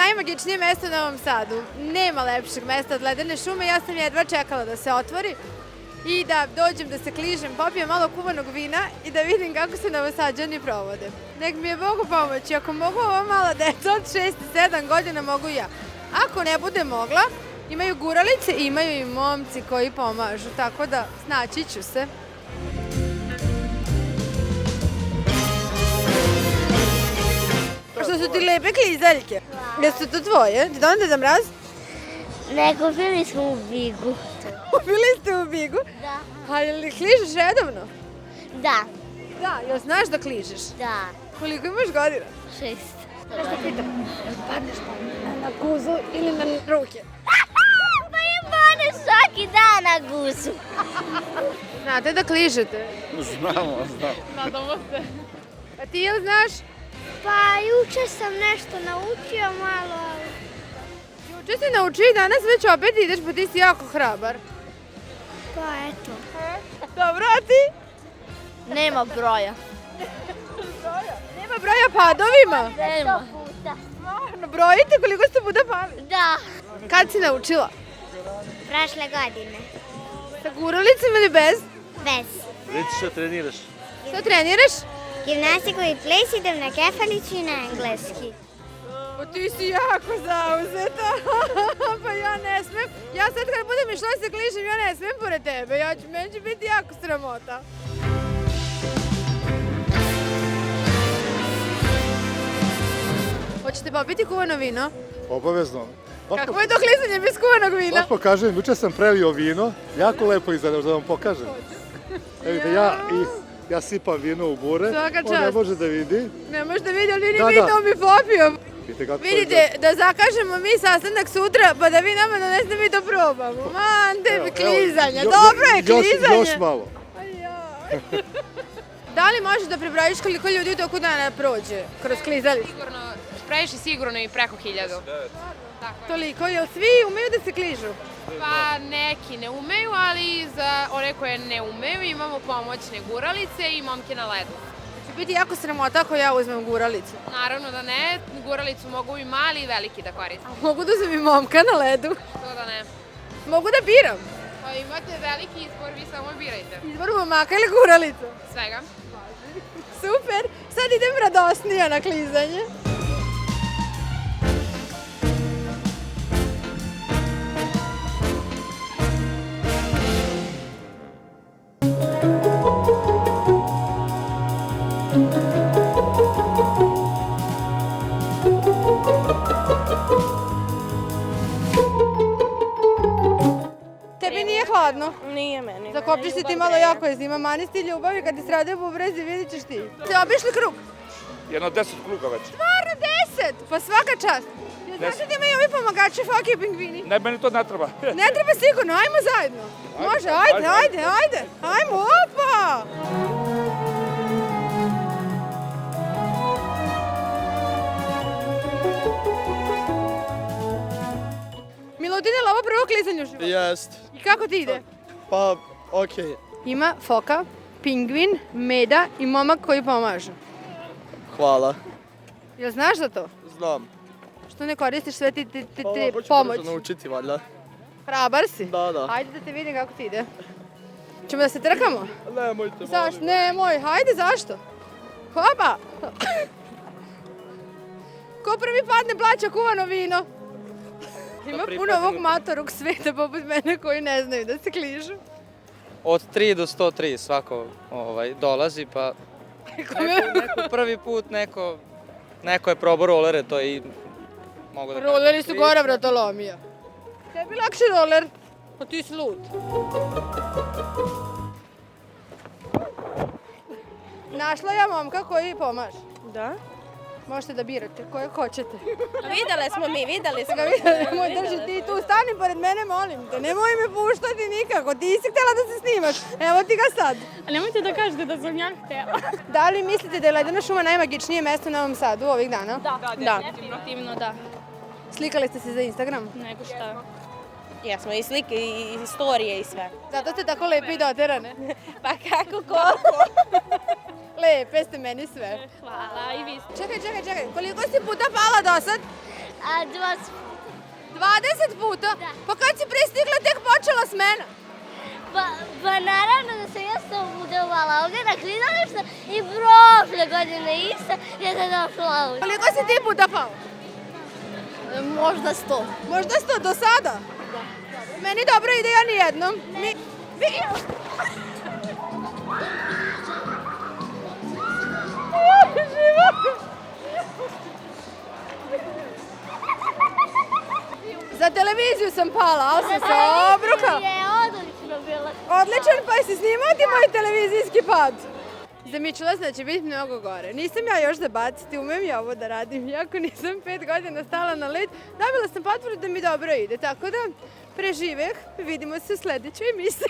najmagičnije mesto u Novom Sadu. Nema lepšeg mesta od ledene šume. Ja sam jedva čekala da se otvori i da dođem da se kližem, popijem malo kuvanog vina i da vidim kako se Novosađani provode. Nek mi je Bog u pomoći. Ako mogu ova mala deca od 6 i 7 godina, mogu i ja. Ako ne bude mogla, imaju guralice i imaju i momci koji pomažu, tako da snaći ću se. Što su ti lepe klizaljke? Jesu to tvoje? Ti donete za mraz? Ne, kupili smo u Bigu. Kupili ste u Bigu? Da. A ili kližeš redovno? Da. Da, jel znaš da kližeš? Da. Koliko imaš godina? 6. Nešto pitam, padneš na guzu ili na ruke? Pa je padne svaki dan na guzu. Znate da kližete? Znamo. Nadamo se. A ti jel znaš? Pa juče sam nešto naučio malo, ali... Juče si naučio i danas već opet ideš, pa ti si jako hrabar. Pa eto. Dobro, a ti? Nema broja. Nema broja padovima? Nema. Stvarno, brojite koliko ste puta pali? Da. Kad si naučila? Prošle godine. Sa guralicom ili bez? Bez. Reci što treniraš? Što treniraš? Gimnastiku i ples, idem na kefalicu i na engleski. Pa ti si jako zauzeta. Pa ja ne smem. Ja sad kad budem išla se kližem, ja ne smem pored tebe. Meni će biti jako sramota. Hoćete popiti kuvano vino? Obavezno. Kako je to klizanje bez kuvanog vina? Baš pokažem, juče sam prelio vino, jako lepo izgleda, da vam pokažem. Vidite, ja sipam vino u bure, Svaka on ne čast. može da vidi. Ne možete vidjeti, ali ni Da, vidite, da. on mi popio. Vidite kako to Vidite, izgleda. da zakažemo mi sastanak sutra, pa da vi nama donesete, mi to probamo. Man, tebi klizanja, dobro je klizanje. Još malo. Da li možeš da prebrojiš koliko ljudi u toku dana prođe kroz klizalište? Sigurno, previše sigurno i preko 1000. Toliko, jel svi umeju da se kližu? Pa neki ne umeju, ali za one koje ne umeju imamo pomoćne guralice i momke na ledu. Će biti jako sramota ako ja uzmem guralicu. Naravno da ne, guralicu mogu i mali i veliki da koriste. Mogu da uzmem i momka na ledu. To da ne. Mogu da biram. Pa imate veliki izbor, vi samo birajte. Izbor momaka ili guralicu? Svega. Super, sad idem radosnija na klizanje. Tebi nije hladno? Nije meni. Zakopčiš se ti malo jako je zima, mani ti ljubavi, kad ti strade bubrezi, vidit ćeš ti. Ste obišli krug? Jedno 10 kruga već. Stvarno 10? Pa svaka čast. Jel znaš da imaju ovi pomagači foke i pingvini? Ne, meni to ne treba. Ne treba sigurno, ajmo zajedno. Može, ajde. Ajmo, opa! Milutine, je li ovo prvo klizanje u životu? Jest. I kako ti ide? Pa, okej. Ima foka, pingvin, meda i momak koji pomažu. Hvala. Jel znaš za to? Znam. Što ne koristiš sve ti Hoću pomoć? brzo naučiti, valjda. Hrabar si? Da. Hajde da te vidim kako ti ide. Ćemo da se trkamo? Nemojte, Zašto? Nemoj, hajde, zašto? Hopa! Ko prvi padne plaća kuvano vino. Ima puno ovog matorog sveta poput mene koji ne znaju da se kližu. Od 3 do 103 svako dolazi, pa neko prvi put, neko je probao rolere, to i mogu da kažem. Roleri su gora vratolomija. Tebi lakše roler, pa ti si lud. Našla ja momka koji pomaže. Da? Možete da birate koje hoćete. Vidjeli smo. Nemoj drži ti tu, stani pored mene, molim te. Nemoj me puštati nikako, ti si htjela da se snimaš. Evo ti ga sad. A nemojte da kažete da sam ja htjela. Da li mislite da je ledena šuma najmagičnije mesto u Novom Sadu ovih dana? Da, definitivno da. Slikali ste se za Instagram? Nego šta. Jesmo i slike i istorije i sve. Zato ste tako lepe i doterane. Pa kako ko? Lepe ste meni sve. Hvala i vi ste. Čekaj, koliko si puta pala do sad? A 20 20 puta? Pa kad si pristigla, tek počela smena. Pa naravno da sam ja sam budovala ovdje na klizalištu i prošle godine isto ja sam došla ovdje. Koliko si ti puta pao? Možda 100. Možda 100 do sada? Da. Meni dobro ide, ja nijednom. Za televiziju sam pala, ali sam se obrukala. Je odlično bilo. Odličan, pa jesi snimao ti moj televizijski pad? Zamičila sam da će biti mnogo gore. Nisam ja još za baciti, umem ja ovo da radim. Iako nisam 5 godina stala na led, dobila sam potvrdu da mi dobro ide. Tako da, preživeh, vidimo se u sledećoj emisiji.